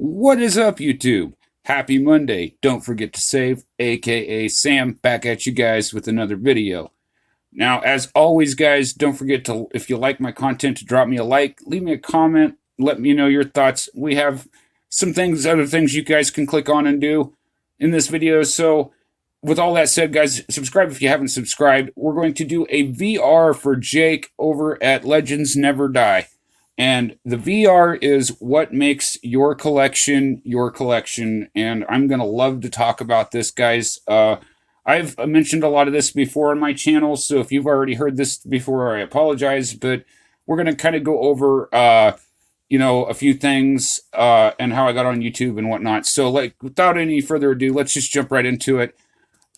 What is up, YouTube? Happy Monday. Don't forget to save, aka Sam, back at you guys with another video. Now, as always, guys, don't forget to, if you like my content, to drop me a like, leave me a comment, let me know your thoughts. We have some things, other things you guys can click on and do in this video. So, with all that said, guys, subscribe if you haven't subscribed. We're going to do a VR for Jake over at Legends Never Die. And the VR is what makes your collection, and I'm going to love to talk about this, guys. I've mentioned a lot of this before on my channel, so if you've already heard this before, I apologize, but we're going to kind of go over, a few things and how I got on YouTube and whatnot. So, without any further ado, let's just jump right into it.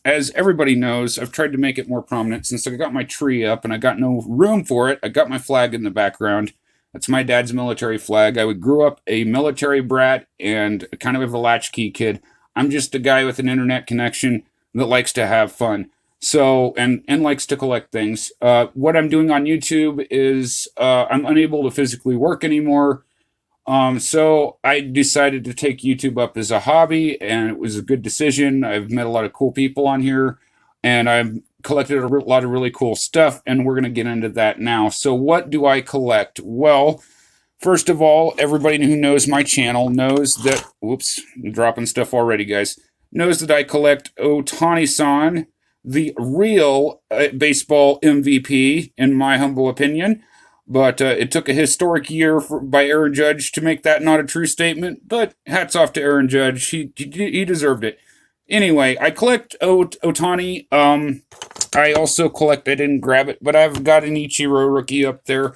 As everybody knows, I've tried to make it more prominent since I got my tree up and I got no room for it. I got my flag in the background. That's my dad's military flag. I grew up a military brat and kind of a latchkey kid. I'm just a guy with an internet connection that likes to have fun. So, and likes to collect things. What I'm doing on YouTube is I'm unable to physically work anymore. So I decided to take YouTube up as a hobby, and it was a good decision. I've met a lot of cool people on here, and I've collected a lot of really cool stuff, and we're going to get into that now. So what do I collect? Well, first of all, everybody who knows my channel knows that, whoops, I'm dropping stuff already, guys, knows that I collect Ohtani-san, the real baseball MVP, in my humble opinion. But it took a historic year by Aaron Judge to make that not a true statement. But hats off to Aaron Judge. He deserved it. Anyway, I collect Ohtani. I also collect, I didn't grab it, but I've got an Ichiro rookie up there.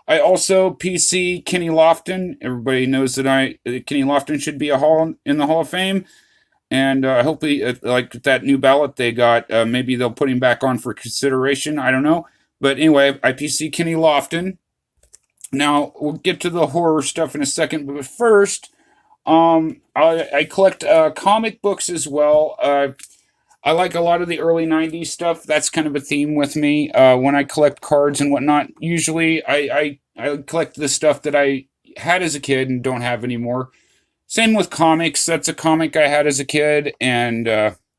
I also PC Kenny Lofton. Everybody knows that Kenny Lofton should be in the Hall of Fame. And hopefully, like that new ballot they got, maybe they'll put him back on for consideration. I don't know. But anyway, I PC Kenny Lofton. Now, we'll get to the horror stuff in a second, but first, I collect comic books as well. I like a lot of the early 90s stuff. That's kind of a theme with me. When I collect cards and whatnot, usually I collect the stuff that I had as a kid and don't have anymore. Same with comics. That's a comic I had as a kid, and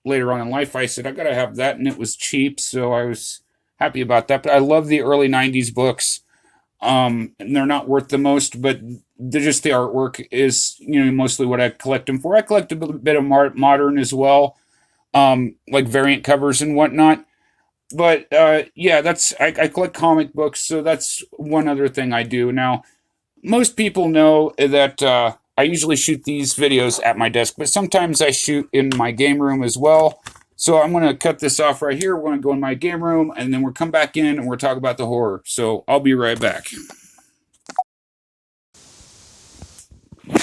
later on in life, I said, I gotta have that, and it was cheap, so I was happy about that. But I love the early 90s books. And they're not worth the most, but they're just the artwork is, mostly what I collect them for. I collect a bit of modern as well, like variant covers and whatnot. But yeah, I collect comic books, so that's one other thing I do. Now, most people know that I usually shoot these videos at my desk, but sometimes I shoot in my game room as well. So I'm going to cut this off right here. We're going to go in my game room, and then we'll come back in, and we'll talk about the horror. So I'll be right back.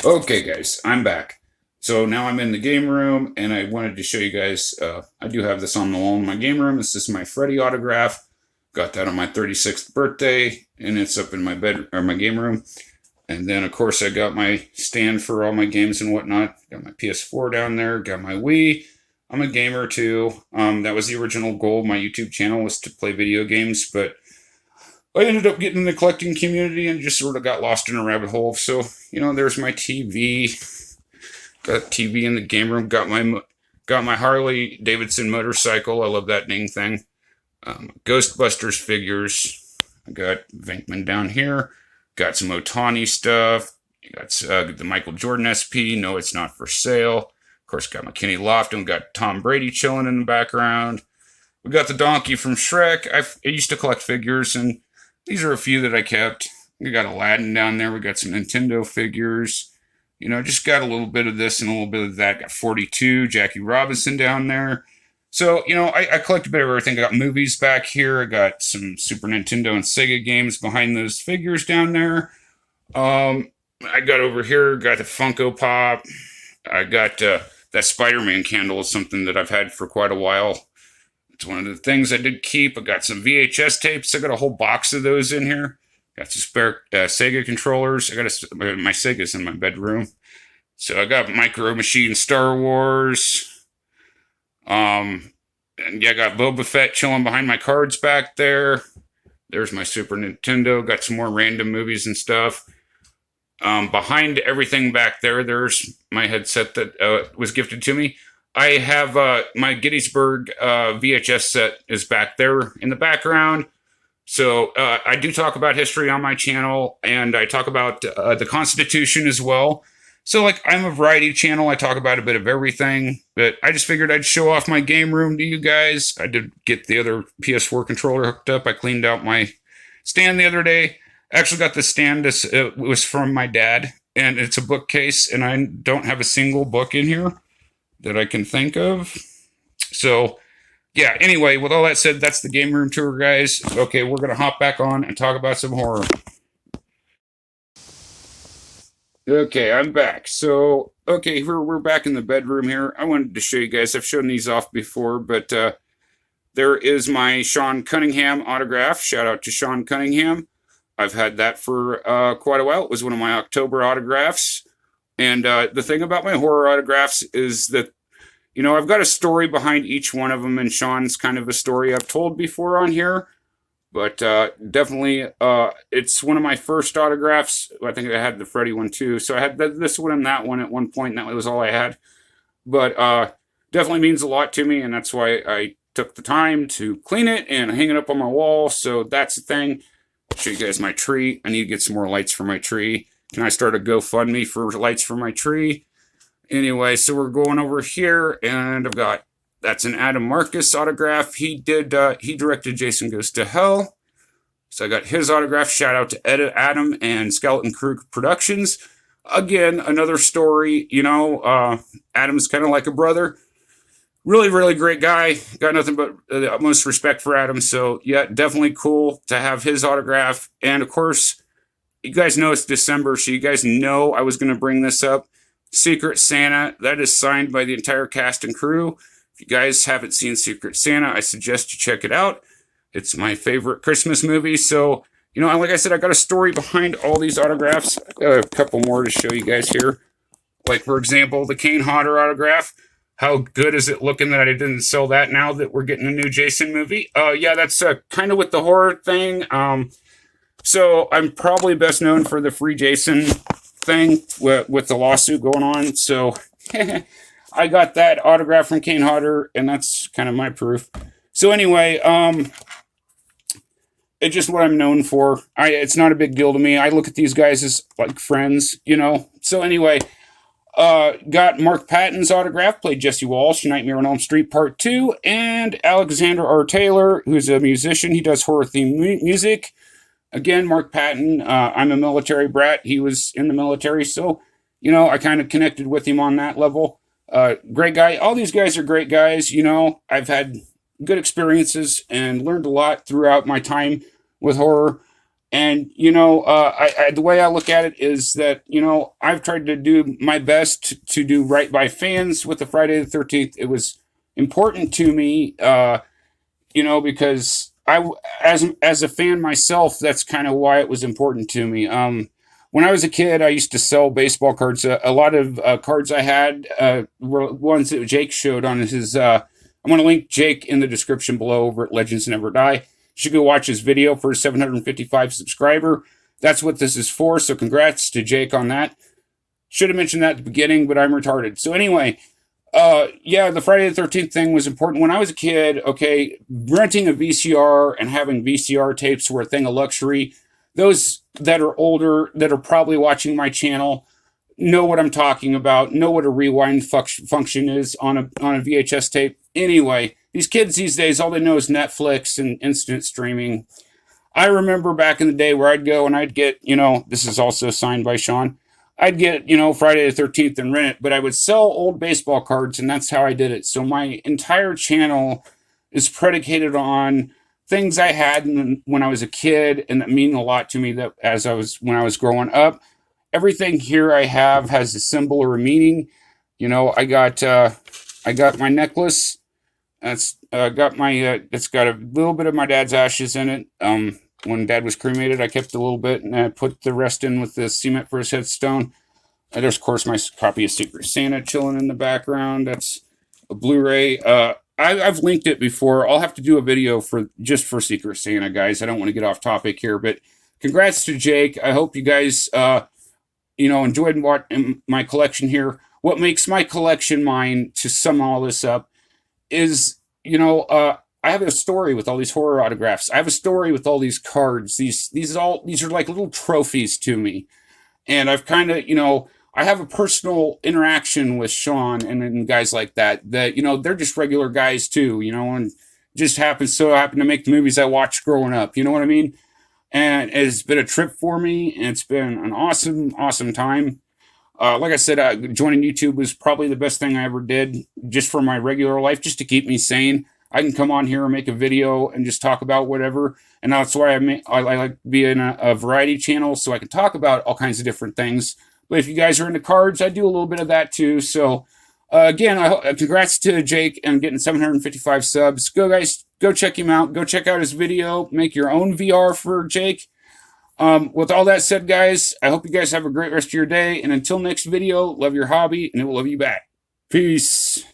Okay, guys, I'm back. So now I'm in the game room, and I wanted to show you guys, I do have this on the wall in my game room. This is my Freddy autograph. Got that on my 36th birthday, and it's up in my my game room. And then, of course, I got my stand for all my games and whatnot. Got my PS4 down there, got my Wii. I'm a gamer too. That was the original goal of my YouTube channel, was to play video games, but I ended up getting in the collecting community and just sort of got lost in a rabbit hole. So, there's my TV. Got a TV in the game room. Got my Harley Davidson motorcycle. I love that dang thing. Ghostbusters figures. I got Venkman down here. Got some Ohtani stuff. Got the Michael Jordan SP. No, it's not for sale. Of course, got my Kenny Lofton, got Tom Brady chilling in the background. We got the donkey from Shrek. I used to collect figures, and these are a few that I kept. We got Aladdin down there. We got some Nintendo figures. Just got a little bit of this and a little bit of that. Got 42, Jackie Robinson down there. So, I collect a bit of everything. I got movies back here. I got some Super Nintendo and Sega games behind those figures down there. I got over here, got the Funko Pop. I got that Spider-Man candle is something that I've had for quite a while. It's one of the things I did keep. I got some VHS tapes. I got a whole box of those in here. Got some spare Sega controllers. I got my Sega's in my bedroom. So I got Micro Machine Star Wars. And yeah, I got Boba Fett chilling behind my cards back there. There's my Super Nintendo. Got some more random movies and stuff. Behind everything back there, there's my headset that was gifted to me. I have my Gettysburg VHS set is back there in the background. So I do talk about history on my channel, and I talk about the Constitution as well. So like I'm a variety channel. I talk about a bit of everything, but I just figured I'd show off my game room to you guys. I did get the other PS4 controller hooked up. I cleaned out my stand the other day. I actually got the stand. It was from my dad, and it's a bookcase, and I don't have a single book in here that I can think of. So yeah, anyway, with all that said, that's the game room tour, guys. Okay, we're going to hop back on and talk about some horror. Okay, I'm back. So, okay, we're back in the bedroom here. I wanted to show you guys. I've shown these off before, but there is my Sean Cunningham autograph. Shout out to Sean Cunningham. I've had that for quite a while. It was one of my October autographs. And the thing about my horror autographs is that, you know, I've got a story behind each one of them, and Sean's kind of a story I've told before on here. But definitely, it's one of my first autographs. I think I had the Freddy one too. So I had this one and that one at one point, and that was all I had. But definitely means a lot to me, and that's why I took the time to clean it and hang it up on my wall. So that's the thing. I'll show you guys my tree. I need to get some more lights for my tree. Can I start a GoFundMe for lights for my tree? Anyway, so we're going over here, and I've got, that's an Adam Marcus autograph. He directed Jason Goes to Hell. So I got his autograph. Shout out to Adam and Skeleton Crew Productions. Again, another story. You know, Adam's kind of like a brother. Really, really great guy. Got nothing but the utmost respect for Adam. So yeah, definitely cool to have his autograph. And of course, you guys know it's December, so you guys know I was going to bring this up. Secret Santa, that is signed by the entire cast and crew. If you guys haven't seen Secret Santa, I suggest you check it out. It's my favorite Christmas movie. So, you know, like I said, I got a story behind all these autographs. I got a couple more to show you guys here. Like, for example, the Kane Hodder autograph. How good is it looking that I didn't sell that now that we're getting a new Jason movie? Yeah, that's kind of with the horror thing. So I'm probably best known for the Free Jason thing with the lawsuit going on. So I got that autograph from Kane Hodder, and that's kind of my proof. So anyway, it's just what I'm known for. It's not a big deal to me. I look at these guys as like friends, you know. So anyway, got Mark Patton's autograph, played Jesse Walsh, Nightmare on Elm Street Part 2, and Alexander R. Taylor, who's a musician. He does horror-themed music. Again, Mark Patton, I'm a military brat. He was in the military, so, you know, I kind of connected with him on that level. Great guy. All these guys are great guys, you know. I've had good experiences and learned a lot throughout my time with horror. And, you know, the way I look at it is that, you know, I've tried to do my best to do right by fans with the Friday the 13th. It was important to me, you know, because as a fan myself, that's kind of why it was important to me. When I was a kid, I used to sell baseball cards. A lot of cards I had were ones that Jake showed on his. I'm going to link Jake in the description below over at Legends Never Die. You should go watch his video for his 755 subscriber. That's what this is for. So congrats to Jake on that. Should have mentioned that at the beginning, but I'm retarded. So anyway. Yeah, the Friday the 13th thing was important. When I was a kid, okay, renting a VCR and having VCR tapes were a thing of luxury. Those that are older, that are probably watching my channel, know what I'm talking about, know what a rewind function is on a VHS tape. Anyway, these kids these days, all they know is Netflix and instant streaming. I remember back in the day where I'd go and I'd get, you know, this is also signed by Sean, I'd get, you know, Friday the 13th and rent it, but I would sell old baseball cards, and that's how I did it. So my entire channel is predicated on things I had when I was a kid, and that mean a lot to me that when I was growing up. Everything here I have has a symbol or a meaning. You know, I got my necklace. It's got a little bit of my dad's ashes in it. When Dad was cremated, I kept a little bit, and I put the rest in with the cement for his headstone. And there's, of course, my copy of Secret Santa chilling in the background. That's a Blu-ray. I've linked it before. I'll have to do a video just for Secret Santa, guys. I don't want to get off topic here, but congrats to Jake. I hope you guys, enjoyed my collection here. What makes my collection mine, to sum all this up, is, I have a story with all these horror autographs. I have a story with all these cards. These are like little trophies to me. And I've kind of, I have a personal interaction with Sean and guys like that, they're just regular guys too, and just happen to make the movies I watched growing up. You know what I mean? And it's been a trip for me, and it's been an awesome, awesome time. Like I said, joining YouTube was probably the best thing I ever did, just for my regular life, just to keep me sane. I can come on here and make a video and just talk about whatever, and that's why I like being a variety channel, so I can talk about all kinds of different things. But if you guys are into cards, I do a little bit of that too. So again, congrats to Jake and getting 755 subs. Go guys, go check him out. Go check out his video. Make your own VR for Jake. With all that said, guys, I hope you guys have a great rest of your day. And until next video, love your hobby, and it will love you back. Peace.